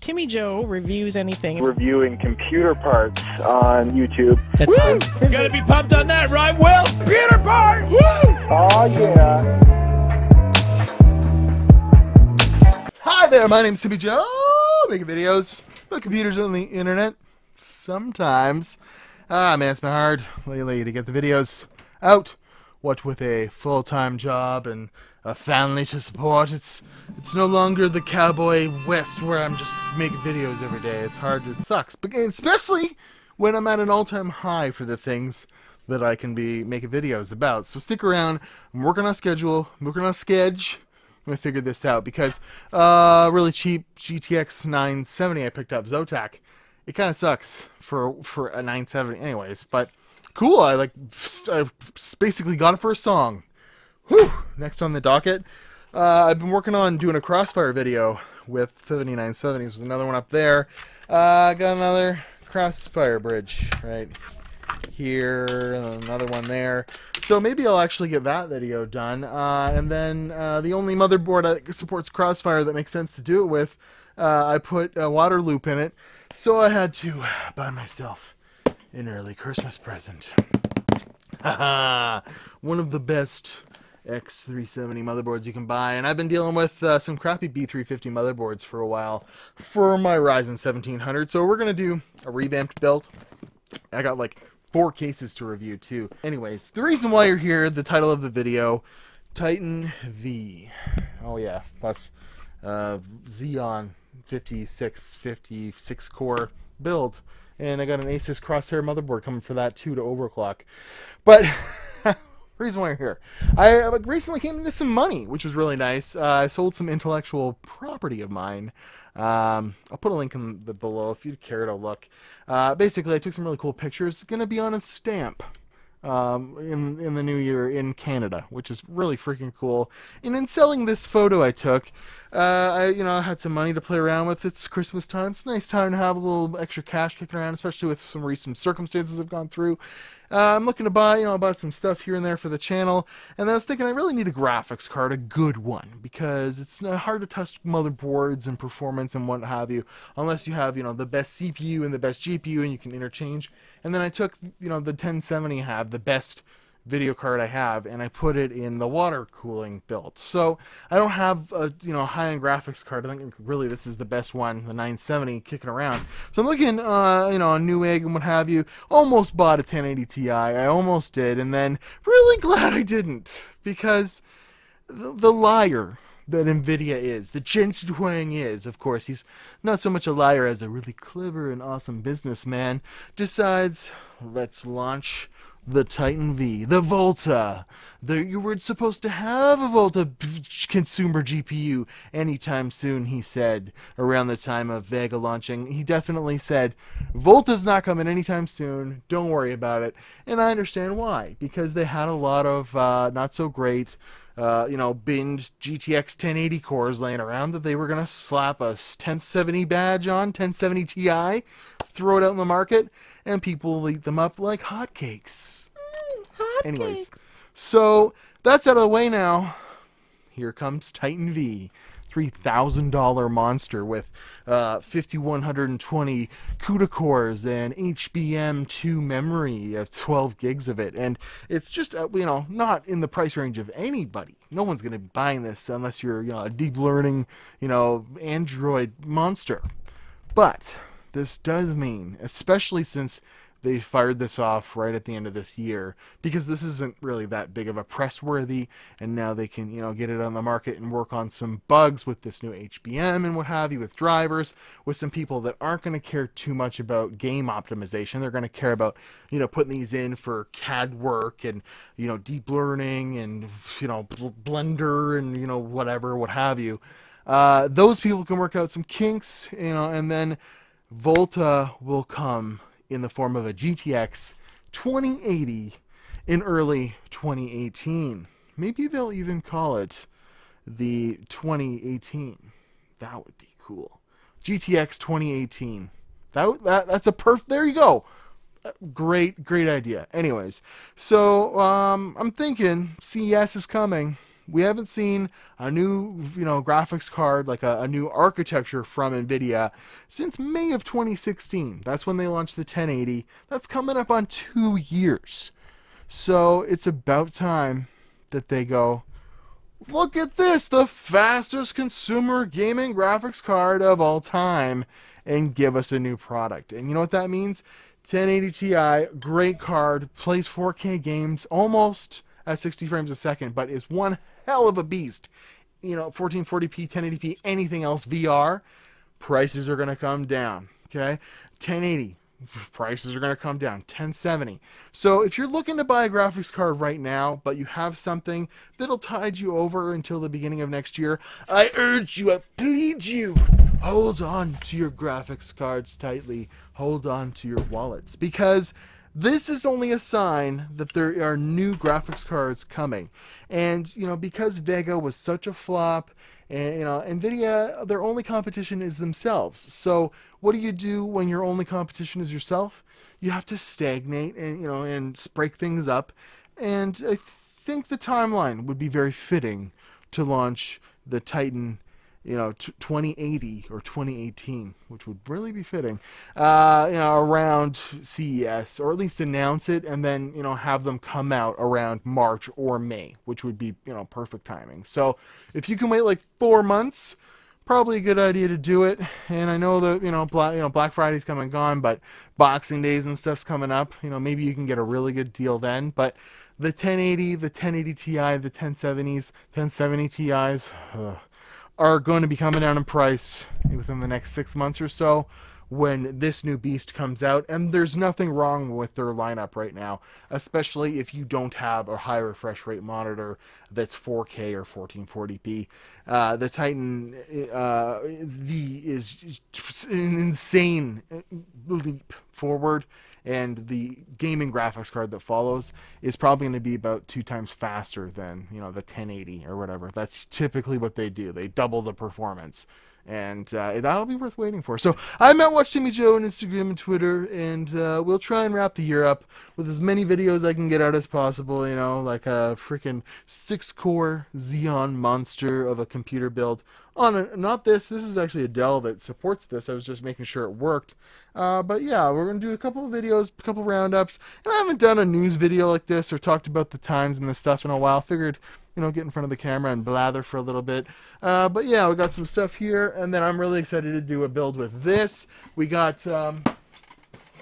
Timmy Joe reviews anything. Reviewing computer parts on YouTube. That's fine. Gotta be pumped on that, right, Will? Computer parts! Woo! Oh yeah. Hi there, my name's Timmy Joe. Making videos about computers on the internet. Sometimes. Man, it's been hard lately to get the videos out. What with a full-time job and a family to support, it's no longer the cowboy west where I'm just making videos every day. It's hard, it sucks. But especially when I'm at an all-time high for the things that I can be making videos about. So stick around. I'm working on a schedule. I'm working on a sketch. I'm gonna figure this out because really cheap GTX 970 I picked up, Zotac. It kind of sucks for a 970 anyways, but cool. I basically got it for a song. Whew. Next on the docket, I've been working on doing a Crossfire video with 7970s. There's another one up there. Got another Crossfire bridge right here, another one there. So maybe I'll actually get that video done. And then the only motherboard that supports Crossfire that makes sense to do it with, I put a water loop in it. So I had to buy myself an early Christmas present. One of the best X370 motherboards you can buy, and I've been dealing with some crappy B350 motherboards for a while for my Ryzen 1700. So we're gonna do a revamped build. I got like 4 cases to review too. Anyways, the reason why you're here, the title of the video, Titan V. Oh yeah, plus Xeon 56 core build. And I got an Asus Crosshair motherboard coming for that too to overclock. But reason why you're here, I recently came into some money, which was really nice. I sold some intellectual property of mine. I'll put a link in below if you care to look. Basically, I took some really cool pictures. It's gonna be on a stamp in the new year in Canada, which is really freaking cool. And in selling this photo I took, I had some money to play around with. It's Christmas time. It's a nice time to have a little extra cash kicking around, especially with some recent circumstances I've gone through. I'm looking to buy, I bought some stuff here and there for the channel, and I was thinking I really need a graphics card, a good one, because it's hard to test motherboards and performance and what have you, unless you have, the best CPU and the best GPU and you can interchange. And then I took, the 1070 I have, the best video card I have, and I put it in the water cooling build. So I don't have a high-end graphics card. I think really this is the best one, the 970 kicking around. So I'm looking a Newegg and what have you. Almost bought a 1080 Ti. I almost did, and then really glad I didn't, because the liar that Nvidia is, the Jensen Huang is, of course, he's not so much a liar as a really clever and awesome businessman, decides, let's launch the Titan V, the Volta. You were supposed to have a Volta consumer GPU anytime soon, he said, around the time of Vega launching. He definitely said, Volta's not coming anytime soon, don't worry about it. And I understand why, because they had a lot of not so great binned GTX 1080 cores laying around that they were going to slap a 1070 badge on, 1070 Ti, throw it out in the market, and people will eat them up like hotcakes. Anyways, so that's out of the way now. Here comes Titan V. $3,000 monster with 5120 CUDA cores and HBM2 memory of 12 gigs of it, and it's just not in the price range of anybody. No one's gonna be buying this unless you're a deep learning Android monster. But this does mean, especially since they fired this off right at the end of this year, because this isn't really that big of a press worthy, and now they can get it on the market and work on some bugs with this new HBM and what have you, with drivers, with some people that aren't going to care too much about game optimization. They're going to care about putting these in for CAD work and deep learning and Blender and whatever, what have you. Those people can work out some kinks, and then Volta will come in the form of a GTX 2080 in early 2018. Maybe they'll even call it the 2018. That would be cool. GTX 2018. That's a there you go. Great idea. Anyways, so I'm thinking CES is coming. We haven't seen a new, graphics card, like a new architecture from Nvidia since May of 2016. That's when they launched the 1080. That's coming up on 2 years. So it's about time that they go, look at this, the fastest consumer gaming graphics card of all time, and give us a new product. And you know what that means? 1080 Ti, great card, plays 4K games almost at 60 frames a second, but is one hell of a beast. 1440p, 1080p, anything else VR, prices are going to come down. Okay, 1080, prices are going to come down. 1070. So if you're looking to buy a graphics card right now, but you have something that'll tide you over until the beginning of next year, I urge you, I plead you, hold on to your graphics cards tightly. Hold on to your wallets, because this is only a sign that there are new graphics cards coming. And, because Vega was such a flop, and, Nvidia, their only competition is themselves. So what do you do when your only competition is yourself? You have to stagnate and, and break things up. And I think the timeline would be very fitting to launch the Titan 2080 or 2018, which would really be fitting, around CES, or at least announce it and then, have them come out around March or May, which would be, perfect timing. So if you can wait like 4 months, probably a good idea to do it. And I know that, Black Friday's come and gone, but Boxing Days and stuff's coming up. Maybe you can get a really good deal then. But the 1080, the 1080 Ti, the 1070s, 1070 Ti's, are going to be coming down in price within the next 6 months or so when this new beast comes out. And there's nothing wrong with their lineup right now, especially if you don't have a high refresh rate monitor that's 4K or 1440p. The Titan V is an insane leap forward, and the gaming graphics card that follows is probably going to be about 2 times faster than, the 1080 or whatever. That's typically what they do. They double the performance. And that'll be worth waiting for. So I'm at Watch Timmy Joe on Instagram and Twitter, and we'll try and wrap the year up with as many videos I can get out as possible, like a freaking 6-core Xeon monster of a computer build. Not this is actually a Dell that supports this. I was just making sure it worked. But yeah, we're going to do a couple of videos, a couple roundups, and I haven't done a news video like this or talked about the times and the stuff in a while. Figured, get in front of the camera and blather for a little bit. But yeah, we got some stuff here, and then I'm really excited to do a build with this. We got freaking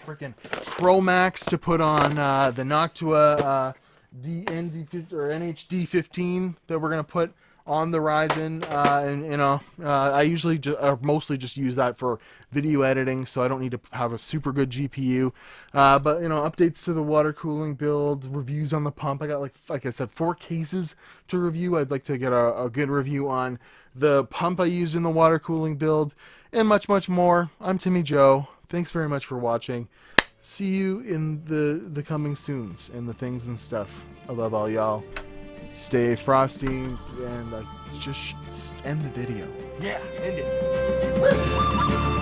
Chromax to put on the Noctua NHD15 that we're going to put on the Ryzen, and I usually mostly just use that for video editing, so I don't need to have a super good GPU. But updates to the water cooling build, reviews on the pump. I got like I said, 4 cases to review. I'd like to get a good review on the pump I used in the water cooling build, and much more. I'm Timmy Joe. Thanks very much for watching. See you in the coming soons and the things and stuff. I love all y'all. Stay frosty, and just end the video. Yeah, end it.